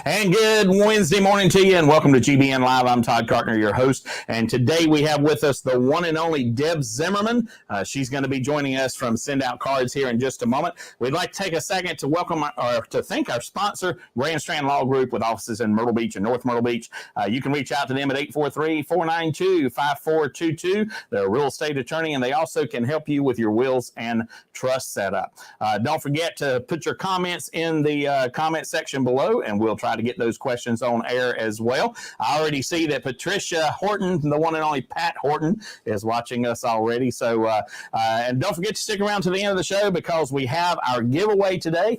And good Wednesday morning to you, and welcome to GBN Live. I'm Todd Cartner, your host, and today we have with us the one and only Deb Zimmerman. She's going to be joining us from SendOut Cards here in just a moment. We'd like to take a second to welcome or to thank our sponsor, Grand Strand Law Group, with offices in Myrtle Beach and North Myrtle Beach. You can reach out to them at 843-492-5422. They're a real estate attorney, and they also can help you with your wills and trust setup. Don't forget to put your comments in the comment section below, and we'll try to get those questions on air as well. I already see that Patricia Horton, the one and only Pat Horton, is watching us already. So, and don't forget to stick around to the end of the show because we have our giveaway today,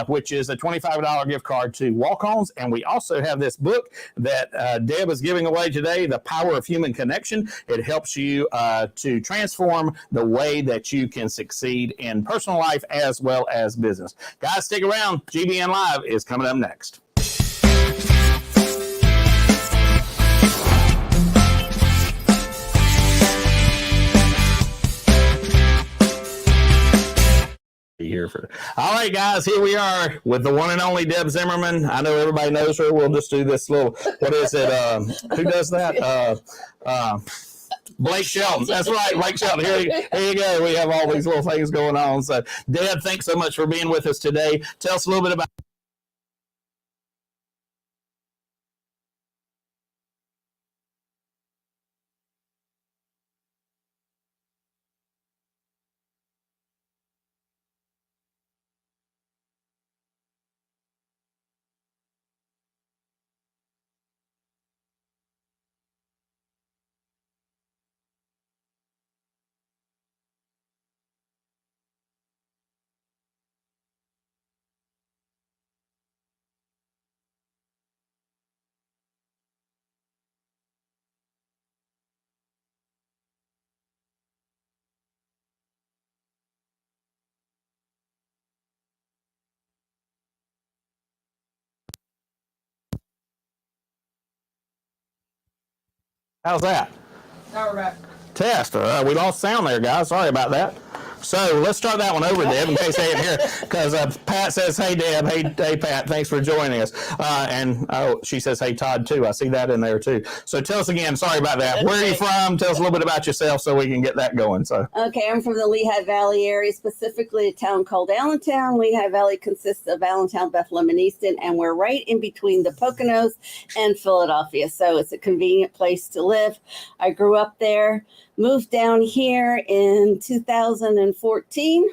which is a $25 gift card to Walk-Ons. And we also have this book that Deb is giving away today, The Power of Human Connection. It helps you to transform the way that you can succeed in personal life as well as business. Guys, stick around. GBN Live is coming up next. All right, guys, here we are with the one and only Deb Zimmerman. I know everybody knows her. We'll just do this little, what is it? Who does that? Blake Shelton. That's right, Blake Shelton. Here you go. We have all these little things going on. So, Deb, thanks so much for being with us today. Tell us a little bit about. How's that? Now we're back. Test. We lost sound there, guys. Sorry about that. So let's start that one over, Deb, in case they didn't hear. Because Pat says, "Hey, Deb. Hey, Pat. Thanks for joining us." And she says, "Hey, Todd," too. I see that in there too. So tell us again. Sorry about that. Where are you from? Tell us a little bit about yourself so we can get that going. So. Okay, I'm from the Lehigh Valley area, specifically a town called Allentown. Lehigh Valley consists of Allentown, Bethlehem, and Easton, and we're right in between the Poconos and Philadelphia. So it's a convenient place to live. I grew up there. Moved down here in 2014.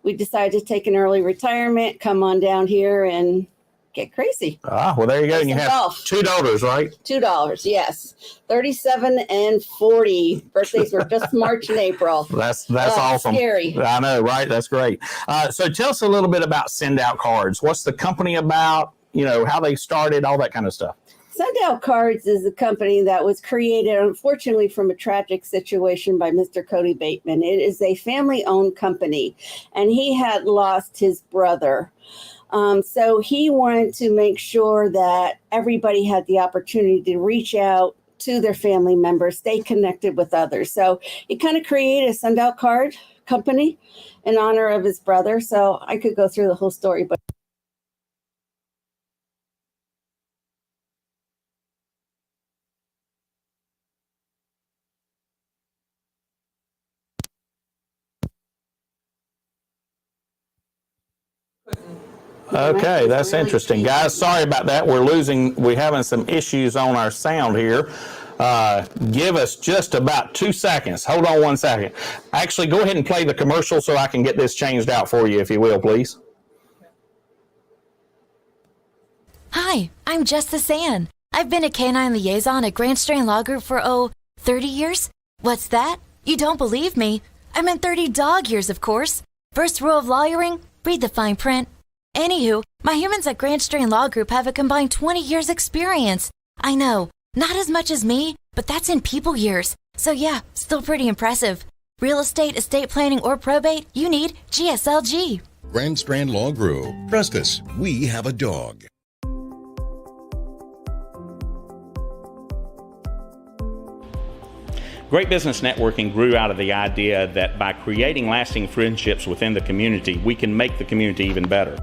We decided to take an early retirement, come on down here and get crazy. Well, there you go. And you have two daughters, right? $2, yes. 37 and 40. Birthdays were just March and April. That's awesome. Scary. I know, right? That's great. So tell us a little bit about SendOut Cards. What's the company about? You know, how they started, all that kind of stuff. SendOut Cards is a company that was created, unfortunately, from a tragic situation by Mr. Cody Bateman. It is a family-owned company, and he had lost his brother. So he wanted to make sure that everybody had the opportunity to reach out to their family members, stay connected with others. So he kind of created a SendOut Card company in honor of his brother. So I could go through the whole story, but Okay, that's interesting. Guys, sorry about that. We're having some issues on our sound here. Give us just about 2 seconds. Hold on 1 second. Actually, go ahead and play the commercial so I can get this changed out for you, if you will, please. Hi, I'm Jess the Sand. I've been a canine liaison at Grand Strand Law Group for, 30 years? What's that? You don't believe me? I meant 30 dog years, of course. First rule of lawyering, read the fine print. Anywho, my humans at Grand Strand Law Group have a combined 20 years experience. I know, not as much as me, but that's in people years. So yeah, still pretty impressive. Real estate, estate planning, or probate, you need GSLG. Grand Strand Law Group. Trust us, we have a dog. Great Business Networking grew out of the idea that by creating lasting friendships within the community, we can make the community even better.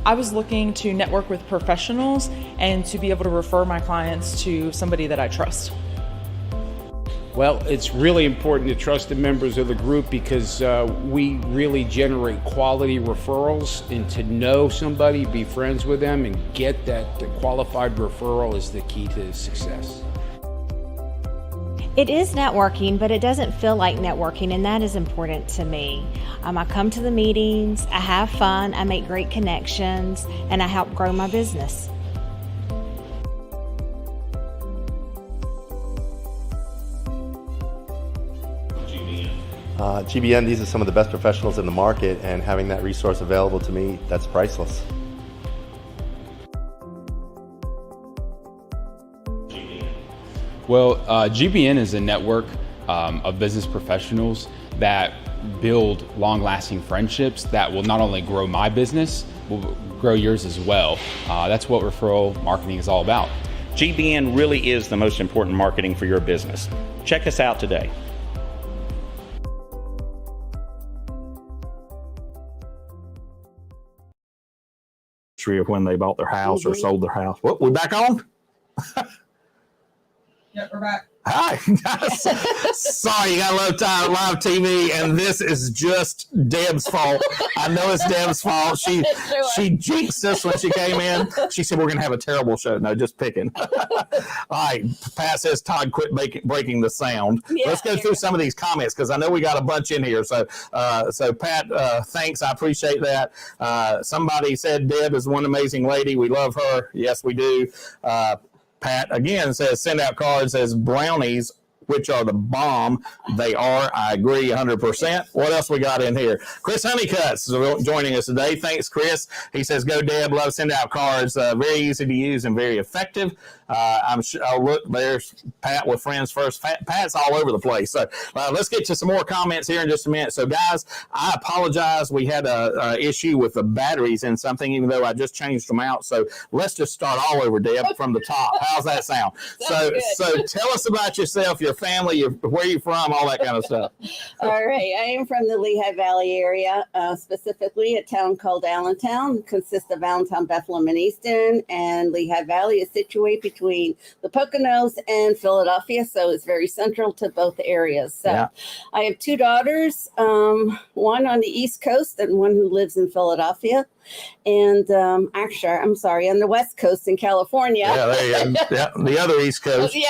I was looking to network with professionals and to be able to refer my clients to somebody that I trust. Well, it's really important to trust the members of the group because we really generate quality referrals, and to know somebody, be friends with them, and get that qualified referral is the key to success. It is networking, but it doesn't feel like networking, and that is important to me. I come to the meetings, I have fun, I make great connections, and I help grow my business. GBN, these are some of the best professionals in the market, and having that resource available to me, that's priceless. Well, GBN is a network of business professionals that build long-lasting friendships that will not only grow my business, will grow yours as well. That's what referral marketing is all about. GBN really is the most important marketing for your business. Check us out today. Of when they bought their house or sold their house. What, we back on? Yep, we're back. Hi, guys. Sorry, you got live TV, and this is just Deb's fault. I know it's Deb's fault. She jinxed us when she came in. She said we're going to have a terrible show. No, just picking. All right, Pat says Todd quit breaking the sound. Yeah, let's go through some of these comments because I know we got a bunch in here. So Pat, thanks. I appreciate that. Somebody said Deb is one amazing lady. We love her. Yes, we do. Pat again says SendOut Cards as brownies, which are the bomb. They are. I agree 100%. What else we got in here? Chris Honeycutt's joining us today. Thanks, Chris. He says, go Deb, love SendOut Cards. Very easy to use and very effective. I'm sure. Oh, look, there's Pat with Friends First. Pat's all over the place. So let's get to some more comments here in just a minute. So, guys, I apologize. We had a issue with the batteries in something, even though I just changed them out. So let's just start all over, Deb, from the top. How's that sound? So tell us about yourself, your family, where you're from, all that kind of stuff. All right. I am from the Lehigh Valley area, specifically a town called Allentown. It consists of Allentown, Bethlehem, and Easton. And Lehigh Valley is situated between the Poconos and Philadelphia, so it's very central to both areas. So yeah. I have two daughters, one on the East Coast and one who lives in Philadelphia. And actually, I'm sorry, on the West Coast in California. Yeah, there you go. Yeah, the other East Coast. Yeah.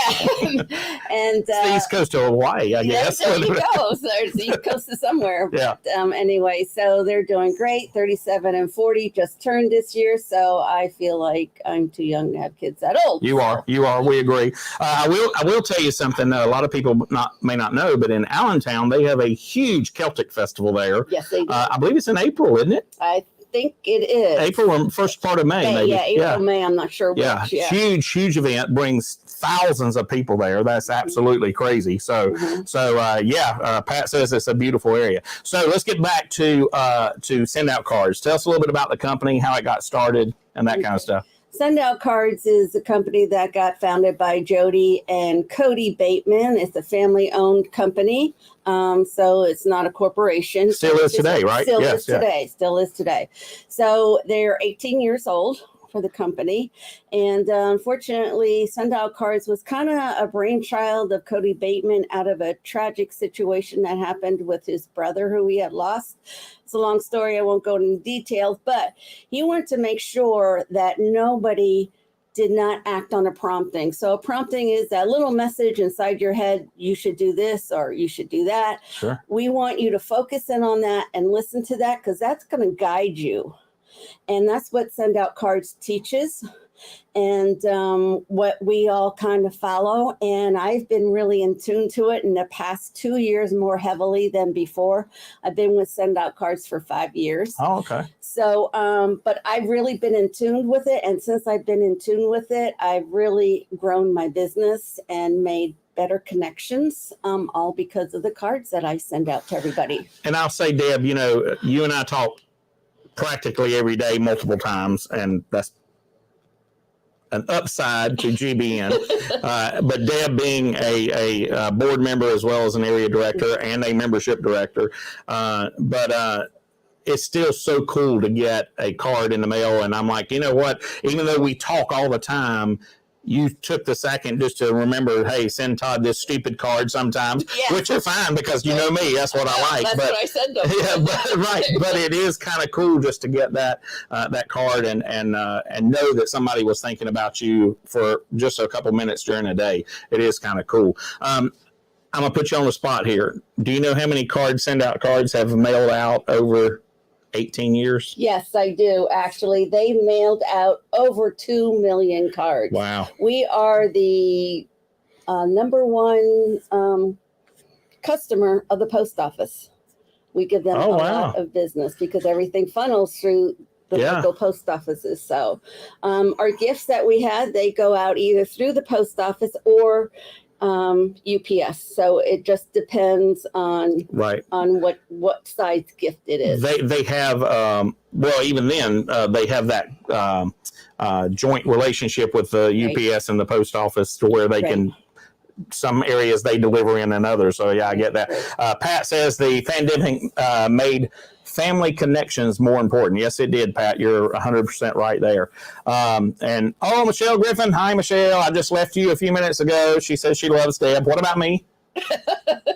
And it's the East Coast of Hawaii, I guess. There you go. So there's the East Coast of somewhere. Yeah. But, anyway, so they're doing great. 37 and 40 just turned this year. So I feel like I'm too young to have kids that old. You are. We agree. I will tell you something that a lot of people may not know, but in Allentown, they have a huge Celtic festival there. Yes, they do. I believe it's in April, isn't it? I think it is. April or first part of May, maybe. Yeah, April, May, I'm not sure which. Yeah, huge event, brings thousands of people there. That's absolutely crazy. So, Pat says it's a beautiful area. So let's get back to SendOut Cards. Tell us a little bit about the company, how it got started, and that kind of stuff. SendOut Cards is a company that got founded by Jody and Cody Bateman. It's a family-owned company, so it's not a corporation. Still is today, right? Still is today. So they're 18 years old. for the company. And unfortunately, SendOut Cards was kind of a brainchild of Cody Bateman out of a tragic situation that happened with his brother who he had lost. It's a long story. I won't go into details, but he wanted to make sure that nobody did not act on a prompting. So a prompting is that little message inside your head, you should do this or you should do that. Sure. We want you to focus in on that and listen to that because that's going to guide you. And that's what SendOut Cards teaches and what we all kind of follow. And I've been really in tune to it in the past 2 years more heavily than before. I've been with SendOut Cards for 5 years. Oh, okay. So, but I've really been in tune with it. And since I've been in tune with it, I've really grown my business and made better connections, all because of the cards that I send out to everybody. And I'll say, Deb, you know, you and I talk practically every day, multiple times, and that's an upside to GBN. But Deb being a board member as well as an area director and a membership director, it's still so cool to get a card in the mail. And I'm like, you know what, even though we talk all the time, you took the second just to remember, hey, send Todd this stupid card sometimes, which is fine because you know me, that's what I like. That's what I send them. Yeah, but it is kind of cool just to get that card and know that somebody was thinking about you for just a couple minutes during the day. It is kind of cool. I'm gonna put you on the spot here. Do you know how many SendOut Cards have mailed out over 18 years? Yes, I do. Actually, they mailed out over 2 million cards. Wow. We are the number one customer of the post office. We give them a lot of business because everything funnels through the local post offices. So our gifts that we had, they go out either through the post office or UPS. So it just depends on what size gift it is. They have well, even then they have that joint relationship with the UPS and the post office to where they can. Some areas they deliver in and others. So yeah, I get that. Pat says the pandemic made family connections more important. Yes, it did, Pat. You're 100% right there. And Michelle Griffin. Hi, Michelle. I just left you a few minutes ago. She says she loves Deb. What about me?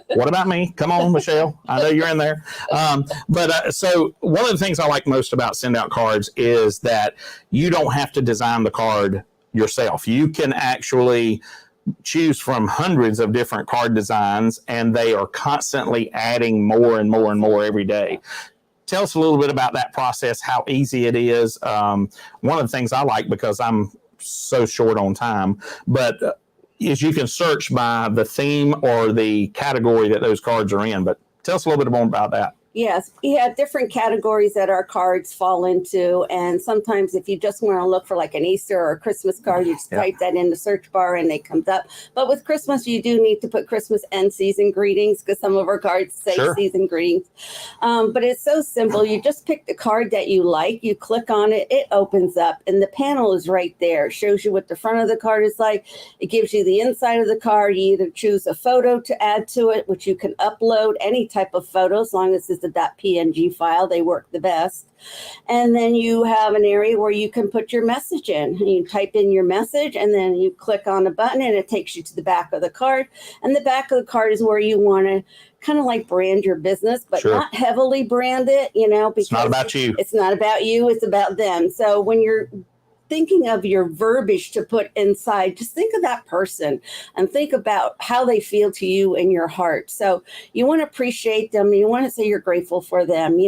What about me? Come on, Michelle. I know you're in there. So one of the things I like most about SendOut Cards is that you don't have to design the card yourself. You can actually choose from hundreds of different card designs, and they are constantly adding more and more and more every day. Tell us a little bit about that process, how easy it is. One of the things I like, because I'm so short on time, but is you can search by the theme or the category that those cards are in. But tell us a little bit more about that. Yes, we have different categories that our cards fall into. And sometimes if you just want to look for like an Easter or a Christmas card, you just type that in the search bar and they come up. But with Christmas, you do need to put Christmas and season greetings because some of our cards say season greetings. But it's so simple. You just pick the card that you like. You click on it. It opens up and the panel is right there. It shows you what the front of the card is like. It gives you the inside of the card. You either choose a photo to add to it, which you can upload any type of photo as long as it's a .png file. They work the best. And then you have an area where you can put your message in. You type in your message and then you click on a button and it takes you to the back of the card. And the back of the card is where you want to kind of like brand your business, but not heavily brand it, because it's not about you. It's not about you. It's about them. So when you're thinking of your verbiage to put inside, just think of that person and think about how they feel to you in your heart. So you want to appreciate them. You want to say you're grateful for them.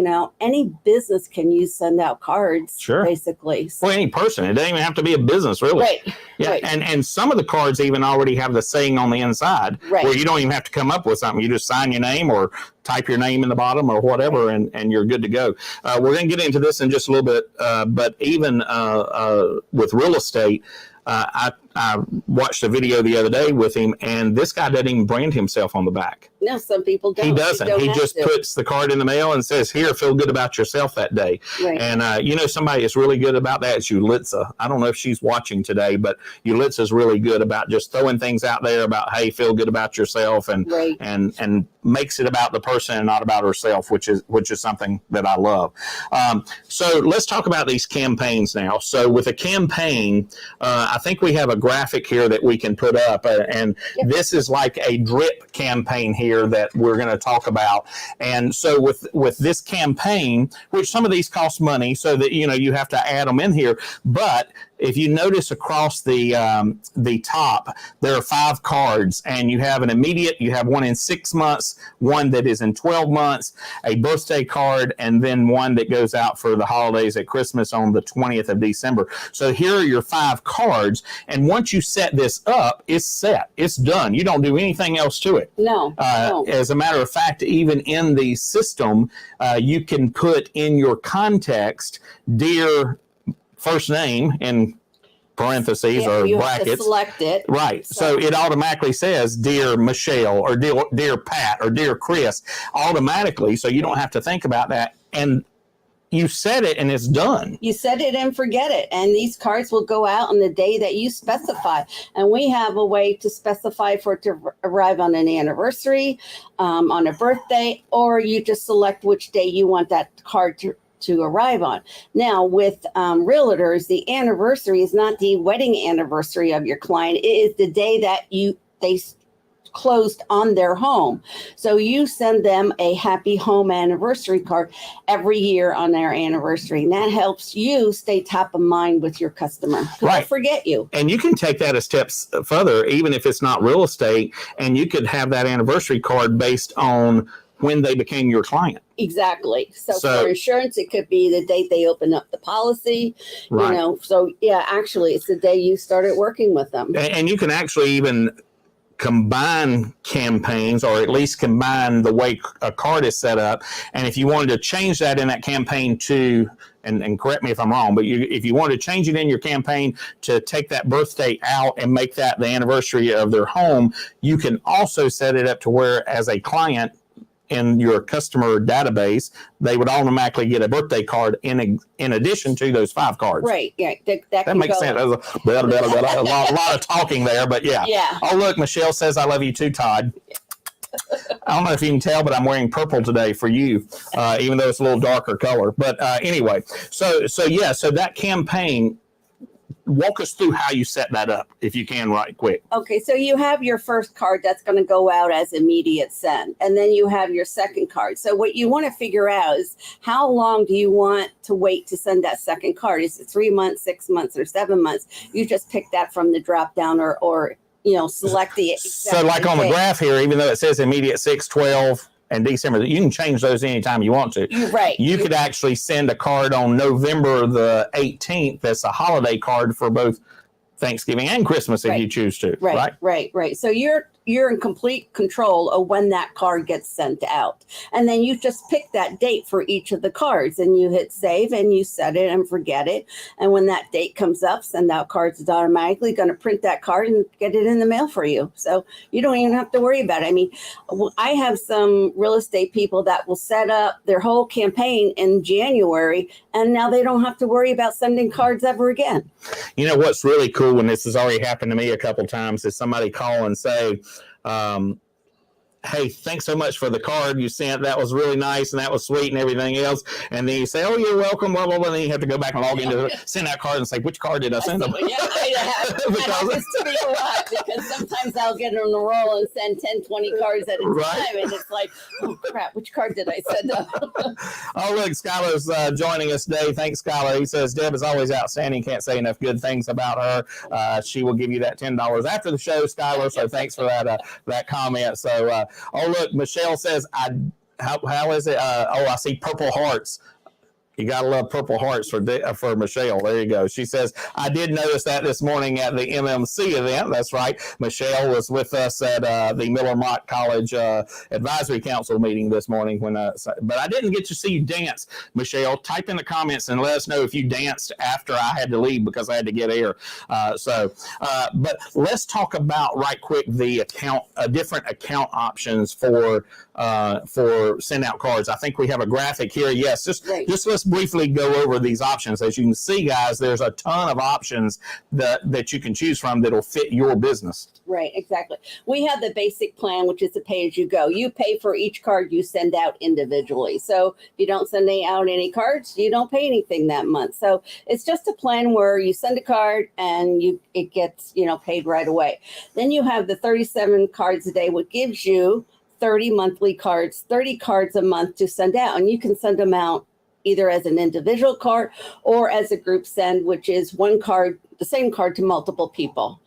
Any business can use SendOut Cards, basically. Well, any person. It doesn't even have to be a business, really. Right. Yeah. Right. And some of the cards even already have the saying on the inside where you don't even have to come up with something. You just sign your name or type your name in the bottom or whatever, and you're good to go. We're going to get into this in just a little bit, but even with real estate, I I watched a video the other day with him, and this guy doesn't even brand himself on the back. No, some people don't. He doesn't. He just puts the card in the mail and says, "Here, feel good about yourself that day." Right. And somebody that's really good about that is Yulitza. I don't know if she's watching today, but Yulitza's really good about just throwing things out there about, "Hey, feel good about yourself," and and makes it about the person and not about herself, which is something that I love. So let's talk about these campaigns now. So with a campaign, I think we have a graphic here that we can put up, and this is like a drip campaign here that we're going to talk about. And so with this campaign, which some of these cost money, so that you have to add them in here, but if you notice across the top, there are 5 cards, and you have an immediate, you have one in 6 months, one that is in 12 months, a birthday card, and then one that goes out for the holidays at Christmas on the 20th of December. So here are your 5 cards, and once you set this up, it's set. It's done. You don't do anything else to it. No. As a matter of fact, even in the system, you can put in your context, "Dear first name," in parentheses or you brackets. have to select it. Right. So it automatically says "Dear Michelle" or dear Pat or "Dear Chris" automatically. So you don't have to think about that. And you set it and it's done. You set it and forget it. And these cards will go out on the day that you specify. And we have a way to specify for it to arrive on an anniversary, on a birthday, or you just select which day you want that card to arrive on. Now, with realtors, the anniversary is not the wedding anniversary of your client. It is the day that they closed on their home. So you send them a happy home anniversary card every year on their anniversary. And that helps you stay top of mind with your customer. Right. They'll forget you. And you can take that a step further, even if it's not real estate, and you could have that anniversary card based on when they became your client. Exactly. So for insurance, it could be the date they open up the policy, right. So actually it's the day you started working with them. And you can actually even combine campaigns, or at least combine the way a card is set up. And if you wanted to change that in that campaign to, and correct me if I'm wrong, but if you wanted to change it in your campaign to take that birthday out and make that the anniversary of their home, you can also set it up to where, as a client in your customer database, they would automatically get a birthday card in addition to those 5 cards. Right. Yeah. That makes sense. There's a lot of talking there, but yeah. Oh, look, Michelle says, "I love you too, Todd." I don't know if you can tell, but I'm wearing purple today for you, even though it's a little darker color. But anyway, so that campaign, walk us through how you set that up, if you can, right quick. Okay, so you have your first card that's going to go out as immediate send, and then you have your second card. So what you want to figure out is, how long do you want to wait to send that second card? Is it 3 months, 6 months, or 7 months? You just pick that from the drop down, or select the exact So like on the graph here, even though it says immediate 6, 12, and December, you can change those anytime you want to. Right. You could actually send a card on November the 18th that's a holiday card for both Thanksgiving and Christmas if you choose to. Right. So you're in complete control of when that card gets sent out. And then you just pick that date for each of the cards, and you hit save and you set it and forget it. And when that date comes up, SendOut Cards is automatically going to print that card and get it in the mail for you. So you don't even have to worry about it. I mean, I have some real estate people that will set up their whole campaign in January, and now they don't have to worry about sending cards ever again. You know what's really cool, and this has already happened to me a couple times, is somebody call and say, "Hey, thanks so much for the card you sent. That was really nice and that was sweet and everything else." And then you say, "Oh, you're welcome, blah, blah, blah." And then you have to go back and log into SendOut Card and say, "Which card did I send them?" Yeah, that happens to me a lot, because sometimes I'll get on a roll and send 10, 20 cards at a time. And it's like, oh, crap, which card did I send them? Oh, look, Skylar's joining us today. Thanks, Skylar. He says, "Deb is always outstanding. Can't say enough good things about her. She will give you that $10 after the show, Skylar." So thanks for that comment. So, oh, look, Michelle says, how is it? I see purple hearts. You gotta love Purple Hearts for Michelle. There you go. She says, I did notice that this morning at the MMC event. That's right. Michelle was with us at the Miller Mott College Advisory Council meeting this morning. But I didn't get to see you dance, Michelle. Type in the comments and let us know if you danced after I had to leave because I had to get air. But let's talk about right quick the different account options for SendOut Cards. I think we have a graphic here. Yes, just let's briefly go over these options. As you can see, guys, there's a ton of options that you can choose from that'll fit your business. Right, exactly. We have the basic plan, which is the pay-as-you-go. You pay for each card you send out individually. So if you don't send out any cards, you don't pay anything that month. So it's just a plan where you send a card and it gets paid right away. Then you have the 37 cards a day, which gives you 30 monthly cards, 30 cards a month to send out. And you can send them out either as an individual card or as a group send, which is one card, the same card to multiple people.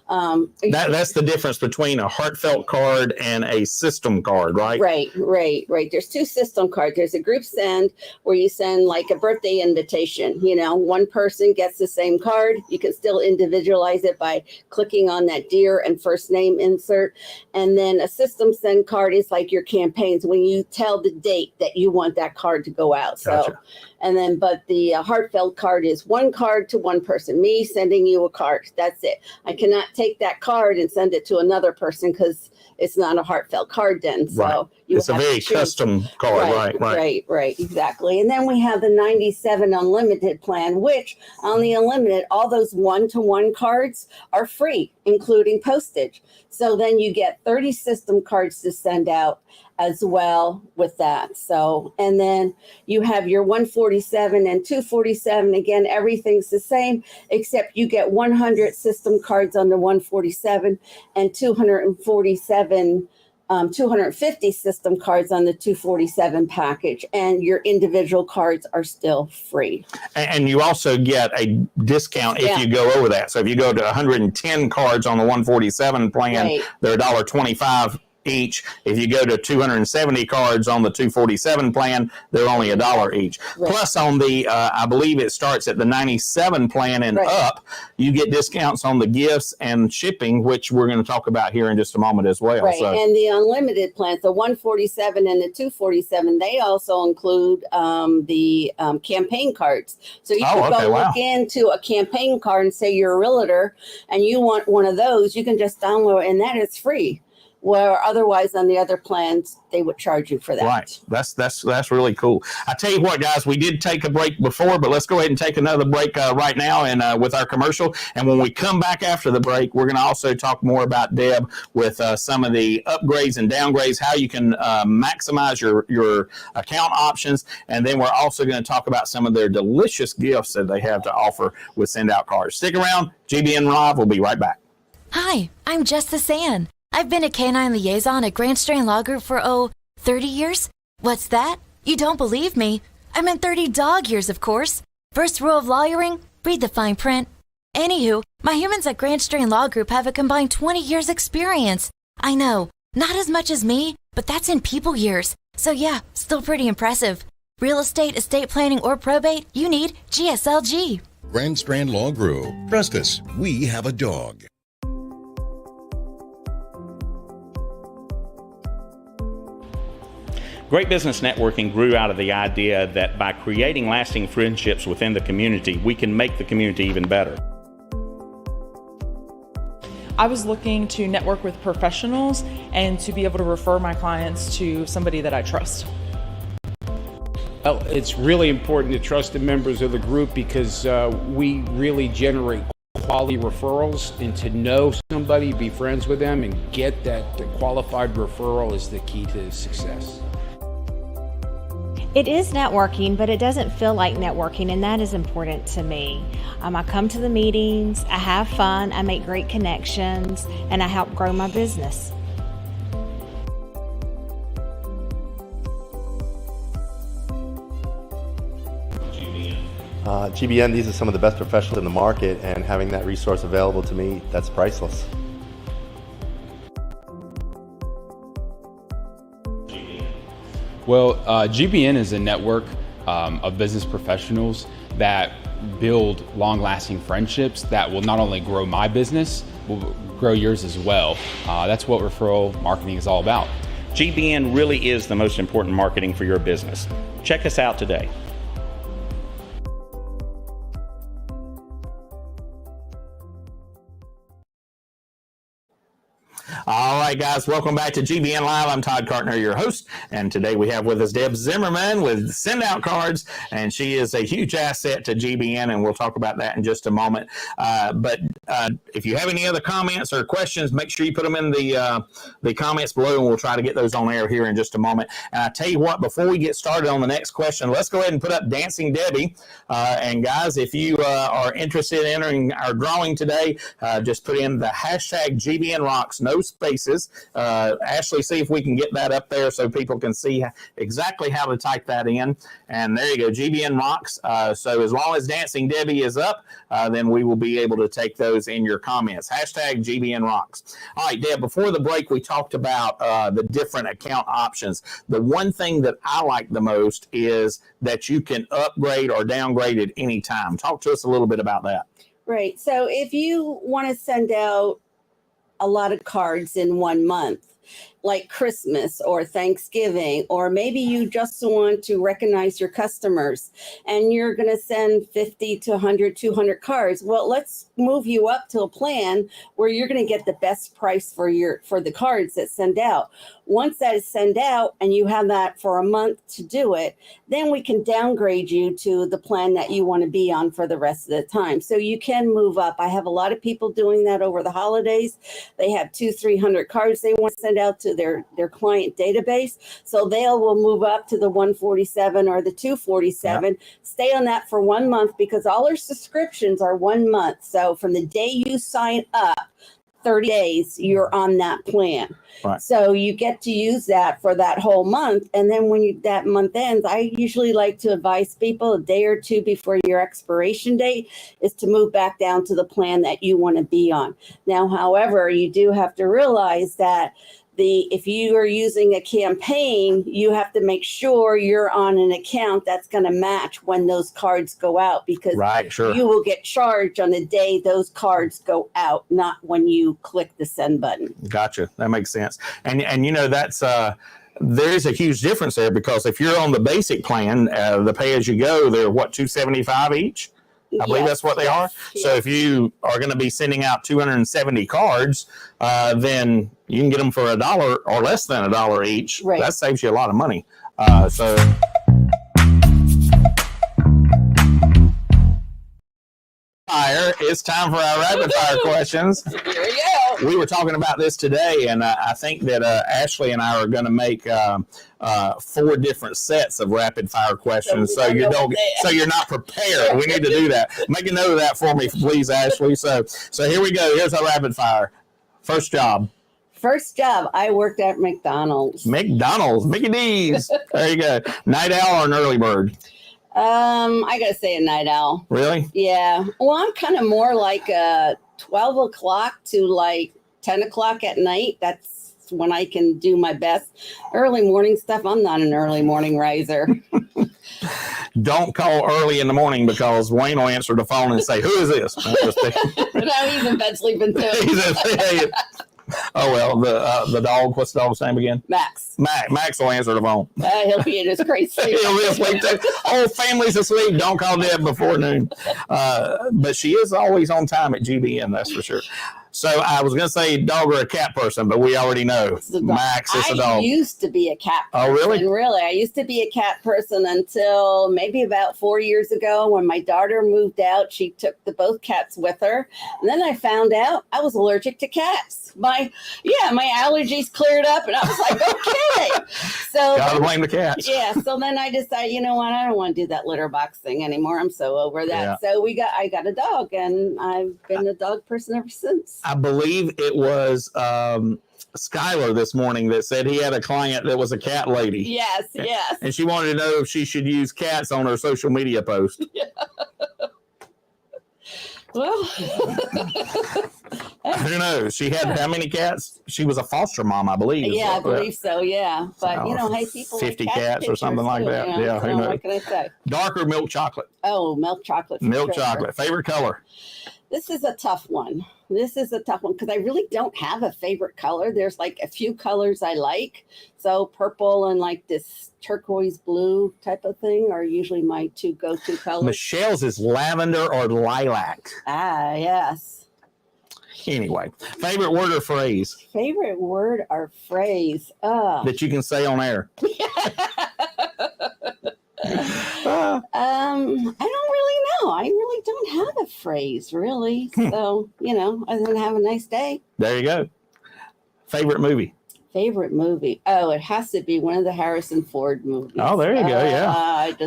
That's the difference between a Heartfelt card and a system card, right? Right. There's two system cards. There's a group send where you send like a birthday invitation. One person gets the same card. You can still individualize it by clicking on that dear and first name insert. And then a system send card is like your campaigns when you tell the date that you want that card to go out. Gotcha. But the Heartfelt card is one card to one person, me sending you a card. That's it. I cannot take that card and send it to another person because it's not a Heartfelt card then. So it's a very custom card. Right, exactly. And then we have the 97 Unlimited plan, which on the Unlimited, all those one-to-one cards are free, including postage. So then you get 30 system cards to send out as well with that. So, and then you have your 147 and 247. Again, everything's the same, except you get 100 system cards on the 147 and 250 system cards on the 247 package, and your individual cards are still free. And you also get a discount if you go over that. So if you go to 110 cards on the 147 plan, they're $1.25 each. If you go to 270 cards on the 247 plan, they're only $1 each. Plus on the, I believe it starts at the 97 plan and up, you get discounts on the gifts and shipping, which we're going to talk about here in just a moment as well. So. And the unlimited plans, the 147 and the 247, they also include the campaign cards. So you can go look into a campaign card and say you're a realtor and you want one of those, you can just download it, and that is free. Where otherwise on the other plans, they would charge you for that. Right. That's really cool. I tell you what, guys, we did take a break before, but let's go ahead and take another break right now and with our commercial. And when we come back after the break, we're going to also talk more about Deb with some of the upgrades and downgrades, how you can maximize your account options. And then we're also going to talk about some of their delicious gifts that they have to offer with SendOut Cards. Stick around. GBN Live will be right back. Hi, I'm Just the Sand. I've been a canine liaison at Grand Strain Law Group for, 30 years? What's that? You don't believe me? I meant 30 dog years, of course. First rule of lawyering, read the fine print. Anywho, my humans at Grand Strain Law Group have a combined 20 years experience. I know, not as much as me, but that's in people years. So yeah, still pretty impressive. Real estate, estate planning, or probate, you need GSLG. Grand Strand Law Group. Trust us, we have a dog. Great Business Networking grew out of the idea that by creating lasting friendships within the community, we can make the community even better. I was looking to network with professionals and to be able to refer my clients to somebody that I trust. Well, it's really important to trust the members of the group because we really generate quality referrals, and to know somebody, be friends with them, and get that qualified referral is the key to success. It is networking, but it doesn't feel like networking, and that is important to me. I come to the meetings, I have fun, I make great connections, and I help grow my business. GBN, these are some of the best professionals in the market, and having that resource available to me, that's priceless. Well, GBN is a network of business professionals that build long-lasting friendships that will not only grow my business, will grow yours as well. That's what referral marketing is all about. GBN really is the most important marketing for your business. Check us out today. All right, guys, welcome back to GBN Live. I'm Todd Cartner, your host, and today we have with us Deb Zimmerman with SendOut Cards, and she is a huge asset to GBN, and we'll talk about that in just a moment. But if you have any other comments or questions, make sure you put them in the comments below, and we'll try to get those on air here in just a moment. And I tell you what, before we get started on the next question, let's go ahead and put up Dancing Debbie. And guys, if you are interested in entering our drawing today, just put in the hashtag GBN Rocks, no spaces. Ashley, see if we can get that up there so people can see exactly how to type that in. And there you go, GBN Rocks. So as long as Dancing Debbie is up, then we will be able to take those in your comments. Hashtag GBN Rocks. All right, Deb, before the break, we talked about the different account options. The one thing that I like the most is that you can upgrade or downgrade at any time. Talk to us a little bit about that. Right. So if you want to send out a lot of cards in 1 month, like Christmas or Thanksgiving, or maybe you just want to recognize your customers and you're going to send 50 to 100, 200 cards. Well, let's move you up to a plan where you're going to get the best price for the cards that send out. Once that is sent out and you have that for a month to do it, then we can downgrade you to the plan that you want to be on for the rest of the time. So you can move up. I have a lot of people doing that over the holidays. They have 200-300 cards they want to send out to their client database. So they will move up to the 147 or the 247, yep. Stay on that for 1 month because all our subscriptions are 1 month. So from the day you sign up, 30 days, you're on that plan. Right. So you get to use that for that whole month. And then when that month ends, I usually like to advise people a day or two before your expiration date is to move back down to the plan that you want to be on. Now, however, you do have to realize that if you are using a campaign, you have to make sure you're on an account that's going to match when those cards go out because you will get charged on the day those cards go out, not when you click the send button. Gotcha. That makes sense. And you know, that's there's a huge difference there because if you're on the basic plan, the pay as you go, they're what, $275 each? I believe that's what they are. Yes. So if you are going to be sending out 270 cards, then you can get them for $1 or less than $1 each. Right. That saves you a lot of money. So it's time for our rapid fire questions. Here we go. We were talking about this today, and I think that Ashley and I are going to make 4 different sets of rapid fire questions, so you're not prepared. We need to do that. Make a note of that for me, please, Ashley. So here we go. Here's our rapid fire. First job. First job, I worked at McDonald's. McDonald's, Mickey D's. There you go. Night owl or an early bird? I gotta say a night owl. Really? Yeah. Well, I'm kind of more like 12 o'clock to like 10 o'clock at night. That's when I can do my best. Early morning stuff, I'm not an early morning riser. Don't call early in the morning because Wayne will answer the phone and say, "Who is this?" No, he's in bed sleeping too. Oh, well, the dog, what's the dog's name again? Max. Max will answer the phone. He'll be in his great sleep. He'll be asleep too. Whole family's asleep. Don't call Deb before noon. But she is always on time at GBN, that's for sure. So I was going to say dog or a cat person, but we already know Max is a dog. I used to be a cat person. Oh, really? Really. I used to be a cat person until maybe about 4 years ago when my daughter moved out. She took both cats with her. And then I found out I was allergic to cats. My allergies cleared up and I was like, okay. So gotta blame the cats. Yeah. So then I decided, you know what? I don't want to do that litter box thing anymore. I'm so over that. Yeah. So I got a dog and I've been a dog person ever since. I believe it was Skylar this morning that said he had a client that was a cat lady. Yes, yes. And she wanted to know if she should use cats on her social media post. Yeah. Well, Who knows? She had how many cats? She was a foster mom, I believe. yeah, I believe so. Yeah, but hey, people 50 like cats or something like that. Yeah, so who knows? what can I say? Dark or milk chocolate? Oh, milk chocolate. Milk chocolate. Favorite color? This is a tough one. Because I really don't have a favorite color. There's like a few colors I like. So purple and like this turquoise blue type of thing are usually my two go-to colors. Michelle's is lavender or lilac. Ah, yes. Anyway, favorite word or phrase? Favorite word or phrase? That you can say on air. I don't really know. I really don't have a phrase, really. So, other than have a nice day. There you go. Favorite movie? Favorite movie? Oh, it has to be one of the Harrison Ford movies. Oh, there you go. Yeah.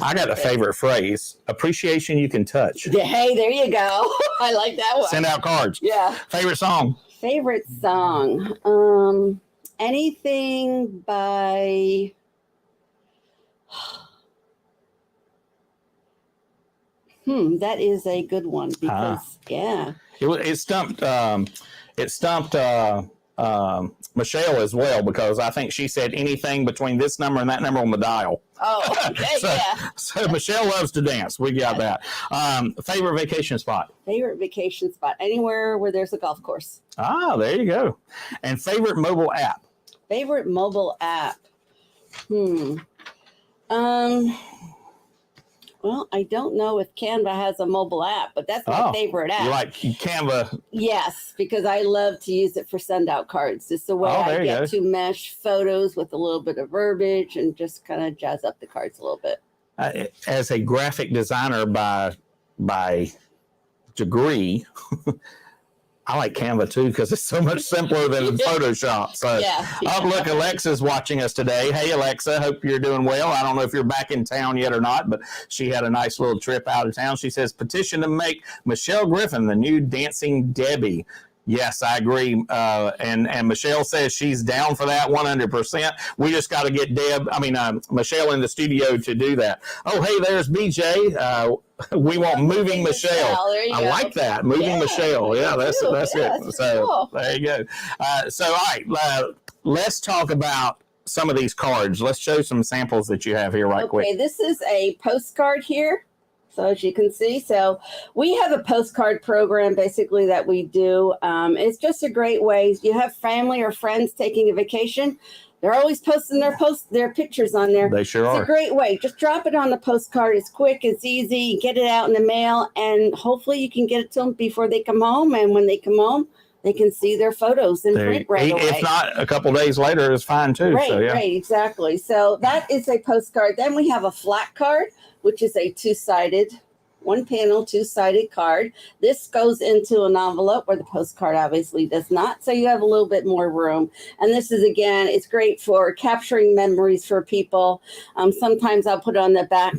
I got a favorite phrase. Appreciation you can touch. Yeah, hey, there you go. I like that one. Send out cards. Yeah. Favorite song? Favorite song? Anything by... that is a good one because it stumped Michelle as well, because I think she said anything between this number and that number on the dial. Oh, okay, So Michelle loves to dance. We got that. Favorite vacation spot? Favorite vacation spot? Anywhere where there's a golf course. Ah, there you go. And favorite mobile app? Favorite mobile app? Well, I don't know if Canva has a mobile app, but that's my favorite app. You like Canva? Yes, because I love to use it for SendOut Cards. It's the way I get to mesh photos with a little bit of verbiage and just kind of jazz up the cards a little bit. As a graphic designer by degree, I like Canva too because it's so much simpler than Photoshop. So, look, Alexa's watching us today. Hey, Alexa, hope you're doing well. I don't know if you're back in town yet or not, but she had a nice little trip out of town. She says, petition to make Michelle Griffin the new Dancing Debbie. Yes, I agree. And Michelle says she's down for that 100%. We just got to get Michelle in the studio to do that. Oh, hey, there's BJ. We want Moving Michelle. I like that. Moving Michelle. Yeah, that's it. That's cool. There you go. All right, let's talk about some of these cards. Let's show some samples that you have here quick. Okay, this is a postcard here. So as you can see, we have a postcard program basically that we do. It's just a great way. You have family or friends taking a vacation. They're always posting their pictures on there. They sure are. It's a great way. Just drop it on the postcard. It's quick. It's easy. Get it out in the mail, and hopefully you can get it to them before they come home. And when they come home, they can see their photos in print right away. If not, a couple days later is fine too. Right, exactly. So that is a postcard. Then we have a flat card, which is a one panel, two-sided card. This goes into an envelope where the postcard obviously does not. So you have a little bit more room. And this is, again, it's great for capturing memories for people. Sometimes I'll put on the back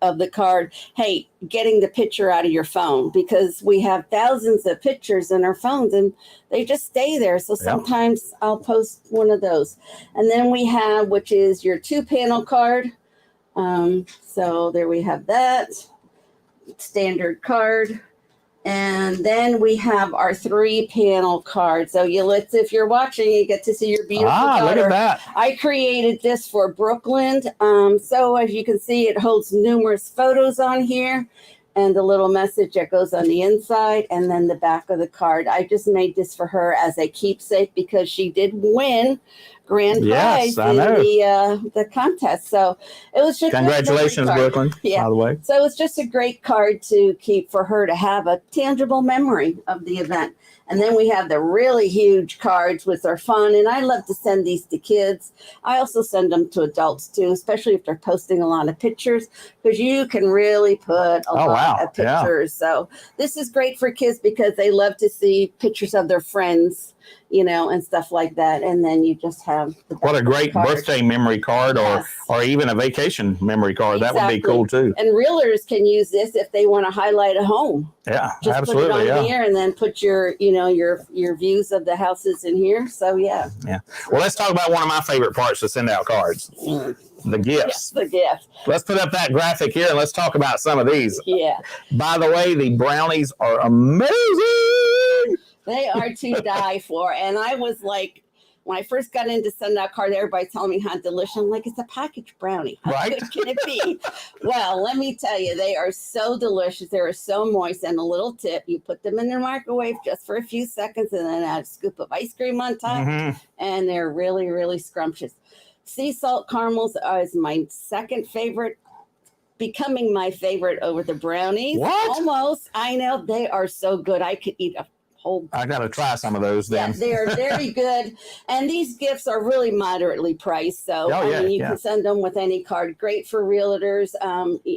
of the card, hey, getting the picture out of your phone, because we have thousands of pictures in our phones and they just stay there. So sometimes I'll post one of those. And then we have, which is your 2-panel card. So there we have that standard card. And then we have our 3-panel card. So if you're watching, you get to see your beautiful daughter. Look at that. I created this for Brooklyn. So as you can see, it holds numerous photos on here and the little message that goes on the inside and then the back of the card. I just made this for her as a keepsake because she did win grand prize in the contest. So it was just congratulations, Brooklyn. By the way. So it's just a great card to keep for her to have a tangible memory of the event. And then we have the really huge cards, which are fun. And I love to send these to kids. I also send them to adults too, especially if they're posting a lot of pictures, because you can really put a lot of pictures. So this is great for kids because they love to see pictures of their friends and stuff like that. And then you just have what a great birthday memory card, or even a vacation memory card. That would be cool too. And realtors can use this if they want to highlight a home. Yeah, just absolutely. Put it on here and then put your views of the houses in here. So yeah. Well, let's talk about one of my favorite parts to send out cards. The gifts. Yes, the gifts. Let's put up that graphic here and let's talk about some of these. Yeah. By the way, the brownies are amazing. They are to die for. And I was like, when I first got into SendOut Cards, everybody telling me how delicious. I'm like, it's a packaged brownie. How good can it be? Well, let me tell you, they are so delicious. They are so moist. And a little tip, you put them in the microwave just for a few seconds and then add a scoop of ice cream on top. And they're really, really scrumptious. Sea salt caramels is my second favorite, becoming my favorite over the brownies. What? Almost. I know. They are so good. I could eat a whole. I got to try some of those then. Yeah, they're very good. And these gifts are really moderately priced. So you can send them with any card. Great for realtors.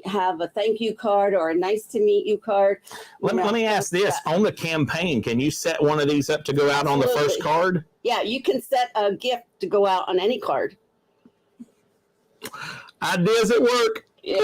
Have a thank you card or a nice to meet you card. Let me ask this. On the campaign, can you set one of these up to go out on the first card? Yeah, you can set a gift to go out on any card. Ideas at work. Yeah.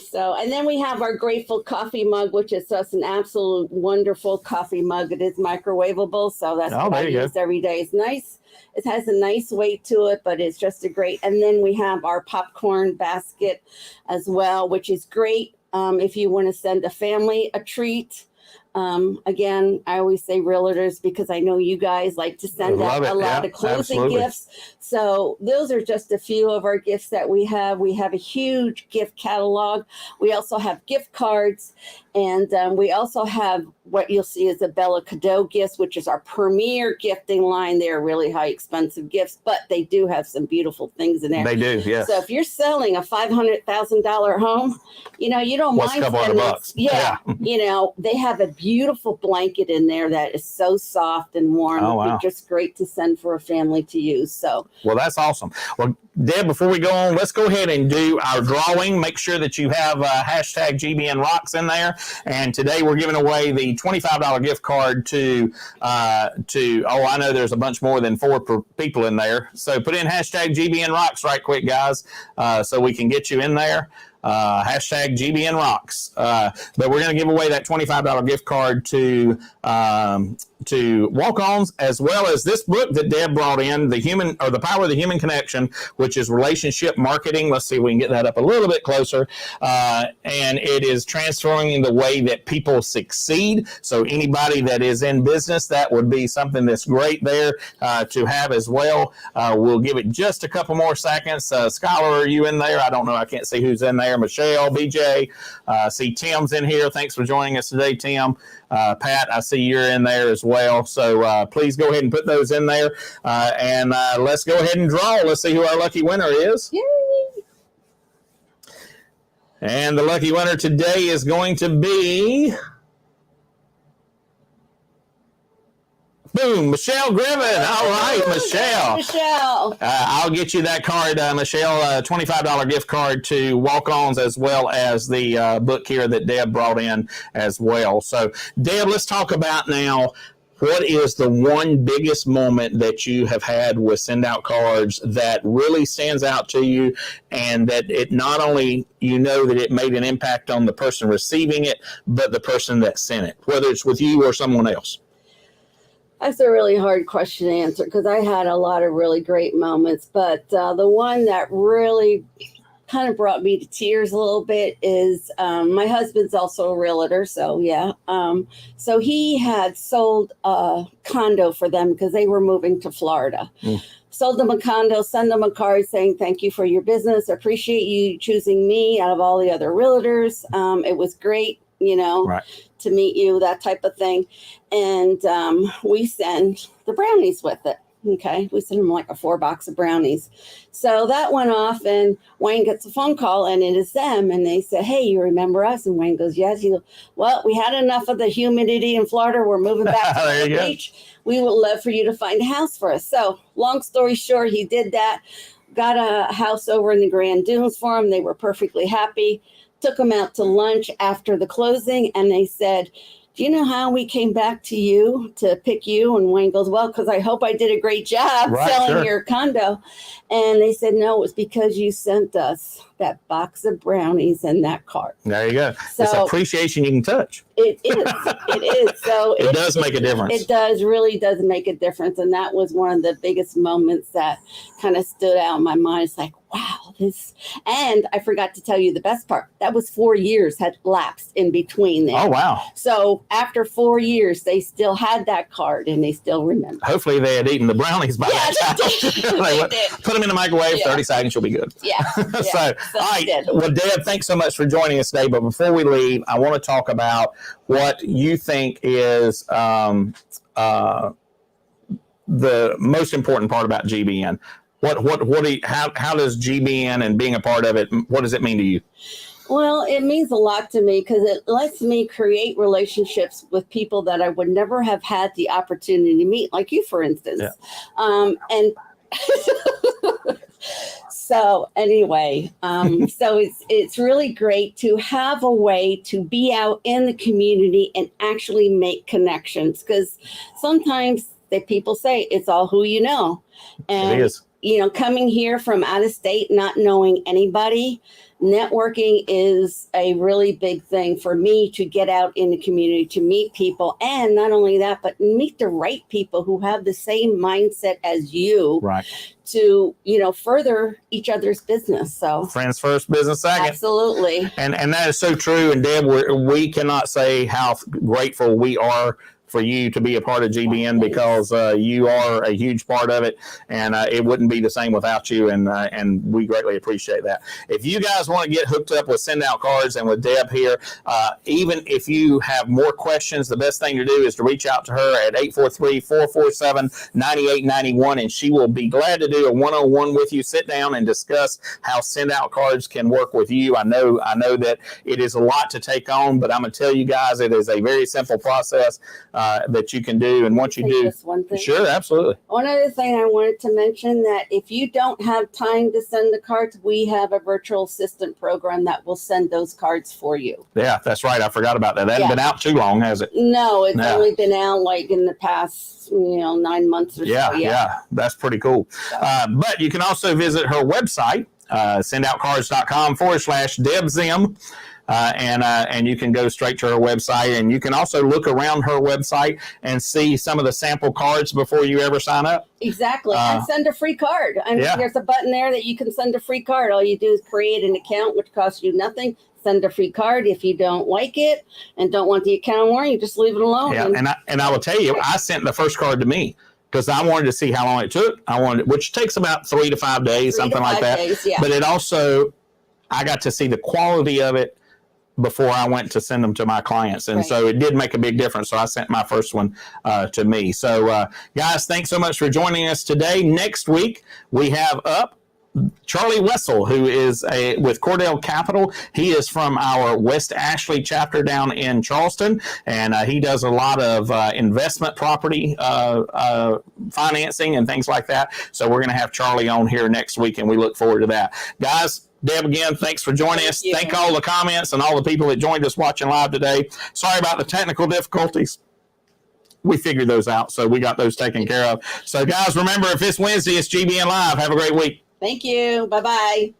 So, and then we have our Grateful coffee mug, which is just an absolute wonderful coffee mug. It is microwavable, so that's what I use every day. It's nice. It has a nice weight to it, but it's just a great. And then we have our popcorn basket as well, which is great if you want to send a family a treat. Again, I always say realtors because I know you guys like to send out a lot of closing gifts. So those are just a few of our gifts that we have. We have a huge gift catalog. We also have gift cards, and we also have what you'll see is a Bella Cadeau gifts, which is our premier gifting line. They're really high expensive gifts, but they do have some beautiful things in there. They do, yes. So if you're selling a $500,000 home, you don't mind spending $200. Yeah. They have a beautiful blanket in there that is so soft and warm. Oh, wow. It's just great to send for a family to use. So, well, that's awesome. Well, Deb, before we go on, let's go ahead and do our drawing. Make sure that you have hashtag GBN Rocks in there. And today we're giving away the $25 gift card to I know there's a bunch more than 4 people in there. So put in hashtag GBN Rocks right quick, guys, so we can get you in there. Hashtag GBN Rocks. But we're going to give away that $25 gift card to Walk-Ons, as well as this book that Deb brought in, The Power of the Human Connection, which is relationship marketing. Let's see if we can get that up a little bit closer. And it is transforming the way that people succeed. So anybody that is in business, that would be something that's great there to have as well. We'll give it just a couple more seconds. Skylar, are you in there? I don't know. I can't see who's in there. Michelle, BJ, see Tim's in here. Thanks for joining us today, Tim. Pat, I see you're in there as well. So please go ahead and put those in there. And let's go ahead and draw. Let's see who our lucky winner is. Yay! And the lucky winner today is going to be... Boom, Michelle Griffin. All right, Michelle. Michelle. I'll get you that card, Michelle, $25 gift card to Walk-Ons, as well as the book here that Deb brought in as well. So, Deb, let's talk about now, what is the one biggest moment that you have had with SendOut Cards that really stands out to you, and that it not only, that it made an impact on the person receiving it, but the person that sent it, whether it's with you or someone else? That's a really hard question to answer because I had a lot of really great moments. But the one that really kind of brought me to tears a little bit is my husband's also a realtor. So, yeah. So he had sold a condo for them because they were moving to Florida. Sold them a condo, send them a card saying, thank you for your business. Appreciate you choosing me out of all the other realtors. It was great, to meet you, that type of thing. And we send the brownies with it. Okay. We sent him like a 4-box of brownies. So that went off, and Wayne gets a phone call, and it is them. And they said, hey, you remember us? And Wayne goes, yes. He goes, well, we had enough of the humidity in Florida. We're moving back to the beach. We would love for you to find a house for us. So long story short, he did that. Got a house over in the Grand Dunes for him. They were perfectly happy. Took them out to lunch after the closing, and they said, do you know how we came back to you to pick you? And Wayne goes, well, because I hope I did a great job selling your condo. And they said, no, it was because you sent us that box of brownies and that card. There you go. So, it's appreciation you can touch. It is. So it does make a difference. It really does make a difference. And that was one of the biggest moments that kind of stood out in my mind. It's like, wow, and I forgot to tell you the best part. That was 4 years had lapsed in between there. Oh, wow. So after 4 years, they still had that card and they still remember. Hopefully they had eaten the brownies by that time. They did. Put them in the microwave, 30 seconds, you'll be good. Yeah. So, all right. Well, Deb, thanks so much for joining us today. But before we leave, I want to talk about what you think is the most important part about GBN. How does GBN and being a part of it, what does it mean to you? Well, it means a lot to me because it lets me create relationships with people that I would never have had the opportunity to meet, like you, for instance. Yeah. And so anyway, so it's really great to have a way to be out in the community and actually make connections, because sometimes people say it's all who you know. And, it is. You know, coming here from out of state, not knowing anybody, networking is a really big thing for me to get out in the community, to meet people. And not only that, but meet the right people who have the same mindset as you, right, to, further each other's business. So friends first, business second. Absolutely. And that is so true. And Deb, we cannot say how grateful we are for you to be a part of GBN, because you are a huge part of it, and it wouldn't be the same without you, and we greatly appreciate that. If you guys want to get hooked up with SendOut Cards and with Deb here, even if you have more questions, the best thing to do is to reach out to her at 843-447-9891, and she will be glad to do a one-on-one with you, sit down and discuss how SendOut Cards can work with you. I know that it is a lot to take on, but I'm going to tell you guys, it is a very simple process that you can do. And once you do, one thing. Sure, absolutely. One other thing I wanted to mention, that if you don't have time to send the cards, we have a virtual assistant program that will send those cards for you. Yeah, that's right. I forgot about that. That hasn't been out too long, has it? No, it's only been out like in the past, 9 months or so. Yeah, that's pretty cool. But you can also visit her website, sendoutcards.com/Deb Zim. And you can go straight to her website, and you can also look around her website and see some of the sample cards before you ever sign up. Exactly. And send a free card. I mean, there's a button there that you can send a free card. All you do is create an account, which costs you nothing. Send a free card. If you don't like it and don't want the account anymore, you just leave it alone. Yeah, and I will tell you, I sent the first card to me, because I wanted to see how long it took. Which takes about 3 to 5 days, something like that. But it also, I got to see the quality of it before I went to send them to my clients. And so it did make a big difference. So I sent my first one to me. So guys, thanks so much for joining us today. Next week, we have up Charlie Wessel, who is with Cordell Capital. He is from our West Ashley chapter down in Charleston, and he does a lot of investment property financing and things like that. So we're going to have Charlie on here next week, and we look forward to that. Guys, Deb, again, thanks for joining us. Thank all the comments and all the people that joined us watching live today. Sorry about the technical difficulties. We figured those out, so we got those taken care of. So, guys, remember, if it's Wednesday, it's GBN Live. Have a great week. Thank you. Bye-bye.